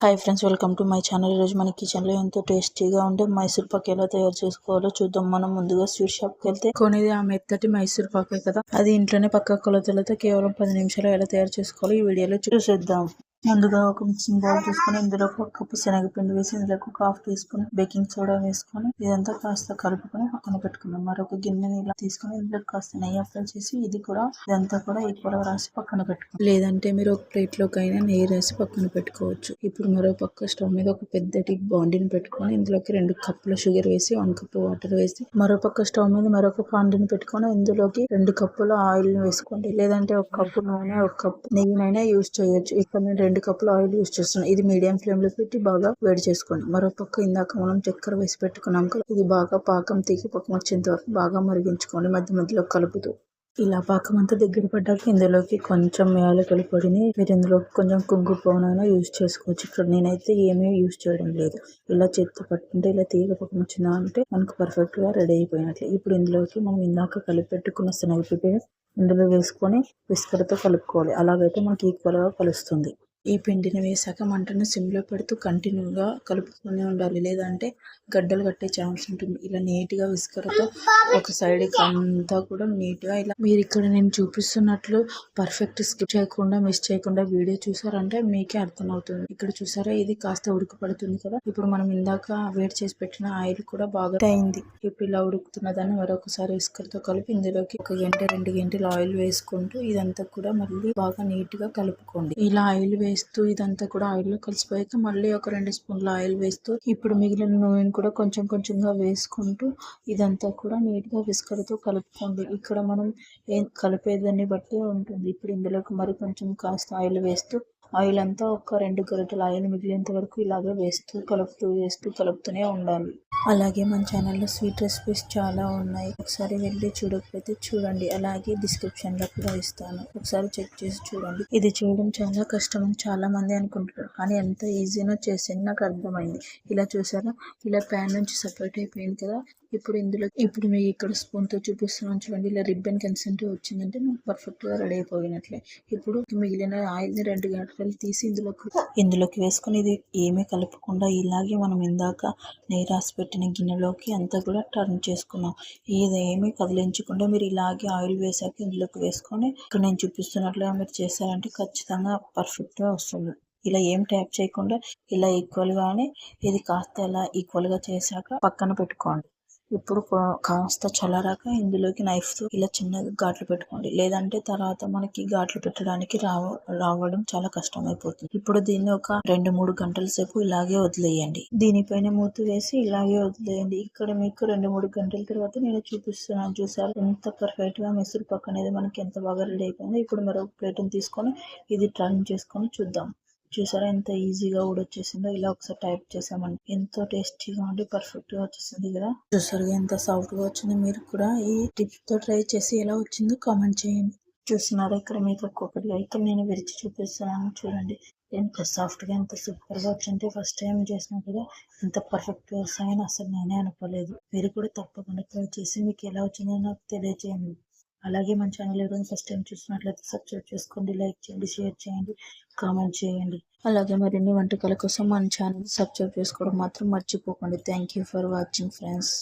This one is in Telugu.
Hi friends, welcome to my channel. ఈరోజు మన కిచెన్లో ఎంతో టేస్టీగా ఉండే మైసూర్ పాక్ ఎలా తయారు చేసుకోవాలో చూద్దాం. మనం ముందుగా స్వీట్ షాప్కి వెళ్తే కొనేది ఆ మెత్తటి మైసూర్ పాకే కదా. అది ఇంట్లోనే పక్క కొలతలతో కేవలం 10 నిమిషాలు ఎలా తయారు చేసుకోవాలో ఈ వీడియోలో చూసేద్దాం. ముందుగా ఒక మిక్సింగ్ బౌల్ తీసుకొని ఇందులో ఒక కప్పు శనగపిండి వేసి ఇందులో ఒక half teaspoon baking soda వేసుకొని ఇదంతా కాస్త కలుపుకొని పక్కన పెట్టుకున్నాం. మరొక గిన్నెని ఇలా తీసుకొని ఇందులో కాస్త నెయ్యి అప్లై చేసి ఇదంతా కూడా ఈక్వల్ గా రాసి పక్కన పెట్టుకోండి. లేదంటే మీరు ఒక ప్లేట్ లోకైనా నెయ్యి రాసి పక్కన పెట్టుకోవచ్చు. ఇప్పుడు మరో పక్క స్టవ్ మీద ఒక పెద్దటి బాండిని పెట్టుకొని ఇందులోకి 2 కప్పుల షుగర్ వేసి 1 కప్పు వాటర్ వేసి మరో పక్క స్టవ్ మీద మరొక బాండిని పెట్టుకొని ఇందులోకి 2 కప్పుల ఆయిల్ ని వేసుకోండి. లేదంటే 1 కప్పు నూనె 1 కప్పు నెయ్యినైనా యూజ్ చేయొచ్చు. ఇక్కడ నేను 2 కప్పుల ఆయిల్ యూజ్ చేస్తున్నాను. ఇది మీడియం ఫ్లేమ్ లో పెట్టి బాగా వేడి చేసుకోండి. మరో పక్క ఇందాక మనం చక్కెర వేసి పెట్టుకున్నాం కదా, ఇది బాగా పాకం తీగి పక్కన వచ్చేంత వరకు బాగా మరిగించుకోండి, మధ్య మధ్యలో కలుపుతూ. ఇలా పాకం అంతా దగ్గర పడ్డాక ఇందులోకి కొంచెం యాలకుల పొడిని, మీరు ఇందులోకి కొంచెం కుంకుమ పువ్వునైనా యూజ్ చేసుకోవచ్చు. ఇక్కడ నేనైతే ఏమీ యూజ్ చేయడం లేదు. ఇలా చేత్తో పట్టుకుంటే ఇలా తీగ పక్కన వచ్చిందా అంటే మనకు పర్ఫెక్ట్ గా రెడీ అయిపోయినట్లే. ఇప్పుడు ఇందులోకి మనం ఇందాక కలిపి పెట్టుకున్న శనగపిండిని ఇందులో వేసుకొని విస్కర్తో కలుపుకోవాలి. అలాగైతే మనకి ఈక్వల్ గా కలుస్తుంది. ఈ పిండిని వేసాక మంటను సిమ్లో పెడుతూ కంటిన్యూగా కలుపుతూనే ఉండాలి, లేదంటే గడ్డలు కట్టే ఛాన్స్ ఉంటుంది. ఇలా నీట్గా విస్కర్తో ఒక సైడ్ అంతా కూడా నీట్గా ఇలా మీరు ఇక్కడ నేను చూపిస్తున్నట్లు పర్ఫెక్ట్ స్కిప్ చేయకుండా మిస్ చేయకుండా వీడియో చూసారంటే మీకే అర్థమవుతుంది. ఇక్కడ చూసారా, ఇది కాస్త ఉడకపడుతుంది కదా. ఇప్పుడు మనం ఇందాక వేడి చేసి పెట్టిన ఆయిల్ కూడా బాగా అయింది. ఇప్పుడు ఇలా ఉడుకుతున్నదాన్ని మరొకసారి విస్కర్తో కలిపి ఇందులోకి 1 గంట 2 గంటలు ఆయిల్ వేసుకుంటూ ఇదంతా కూడా మళ్ళీ బాగా నీట్గా కలుపుకోండి. ఇలా ఆయిల్ వేస్తూ ఇదంతా కూడా ఆయిల్ లో కలిసిపోయాక మళ్ళీ ఒక 2 స్పూన్ల ఆయిల్ వేస్తూ ఇప్పుడు మిగిలిన నూనెను కూడా కొంచెం కొంచెంగా వేసుకుంటూ ఇదంతా కూడా నీట్ గా విస్కర్తో కలుపుకోండి. ఇక్కడ మనం కలిపేదాన్ని బట్టి ఉంటుంది. ఇప్పుడు ఇందులోకి మరి కొంచెం కాస్త ఆయిల్ వేస్తూ ఆయిల్ అంతా ఒక 2 గరిటెల ఆయిల్ మిగిలేంత వరకు ఇలాగే వేస్తూ కలుపుతూనే ఉండాలి. అలాగే మన ఛానల్లో స్వీట్ రెసిపీస్ చాలా ఉన్నాయి. ఒకసారి వెళ్ళి చూడకపోతే చూడండి, అలాగే డిస్క్రిప్షన్ లో కూడా ఇస్తాను, ఒకసారి చెక్ చేసి చూడండి. ఇది చేయడం చాలా కష్టం అని చాలా మంది అనుకుంటారు, కానీ ఎంత ఈజీనో చేసింది నాకు అర్థమైంది. ఇలా చూసారా, ఇలా ప్యాన్ నుంచి సపరేట్ అయిపోయింది కదా. ఇప్పుడు మీకు ఇక్కడ స్పూన్ తో చూపిస్తున్నాను చూడండి. ఇలా రిబ్బన్ కన్సిస్టెన్సీ వచ్చిందంటే మనకు పర్ఫెక్ట్ గా రెడీ అయిపోయినట్లే. ఇప్పుడు మిగిలిన ఆయిల్ ని 2 గంటలు తీసి ఇందులోకి వేసుకొని ఇది ఏమీ కలుపుకుండా ఇలాగే మనం ఇందాక నెయ్యి రాసి పెట్టిన గిన్నెలోకి అంతా కూడా టర్న్ చేసుకున్నాం. ఇది ఏమీ కదిలించకుండా మీరు ఇలాగే ఆయిల్ వేసాక ఇందులోకి వేసుకొని ఇక్కడ నేను చూపిస్తున్నట్లుగా మీరు చేశారంటే ఖచ్చితంగా పర్ఫెక్ట్ గా వస్తుంది. ఇలా ఏం ట్యాప్ చేయకుండా ఇలా ఈక్వల్ గానే ఇది కాస్త ఇలా ఈక్వల్ గా చేశాక పక్కన పెట్టుకోండి. ఇప్పుడు కాస్త చల్లారాక ఇందులోకి నైఫ్ తో ఇలా చిన్నగా ఘాట్లు పెట్టుకోండి, లేదంటే తర్వాత మనకి ఘాట్లు పెట్టడానికి రావడం చాలా కష్టం అయిపోతుంది. ఇప్పుడు దీన్ని ఒక 2-3 గంటల సేపు ఇలాగే వదిలేయండి. దీనిపైన మూత వేసి ఇలాగే వదిలేయండి. ఇక్కడ మీకు 2-3 గంటల తర్వాత నేను చూపిస్తున్నాను. చూసారు ఎంత పర్ఫెక్ట్ గా మైసూర్ పాక్ అనేది మనకి ఎంత బాగా రెడీ అయిపోయింది. ఇప్పుడు మరొక ప్లేట్ తీసుకొని ఇది టర్న్ చేసుకొని చూద్దాం. చూసారా ఎంత ఈజీగా ఊడొచ్చేసిందో. ఇలా ఒకసారి టైప్ చేసామంటే ఎంతో టేస్టీగా ఉండి పర్ఫెక్ట్ గా వచ్చేసింది కదా. చూసారు ఎంత సాఫ్ట్ గా వచ్చిందో. మీరు కూడా ఈ టిప్ తో ట్రై చేసి ఎలా వచ్చిందో కామెంట్ చేయండి. చూస్తున్నారా, ఇక్కడ మీకు ఒక్కొక్కటిగా ఇక్కడ నేను విరిచి చూపిస్తున్నాను చూడండి. ఎంత సాఫ్ట్ గా ఎంత సూపర్ గా వచ్చింటే ఫస్ట్ టైం చేసినా కూడా ఎంత పర్ఫెక్ట్ గా వస్తాయని అసలు నేనే అనుకోలేదు. మీరు కూడా తప్పకుండా ట్రై చేసి మీకు ఎలా వచ్చిందో నాకు తెలియజేయండి. అలాగే మన ఛానల్ ఎవరైనా ఫస్ట్ టైం చూసినట్లయితే సబ్స్క్రైబ్ చేసుకోండి, లైక్ చేయండి, షేర్ చేయండి, కామెంట్ చేయండి. అలాగే మరిన్ని వంటకాల కోసం మన ఛానల్ సబ్స్క్రైబ్ చేసుకోవడం మాత్రం మర్చిపోకండి. Thank you for watching friends.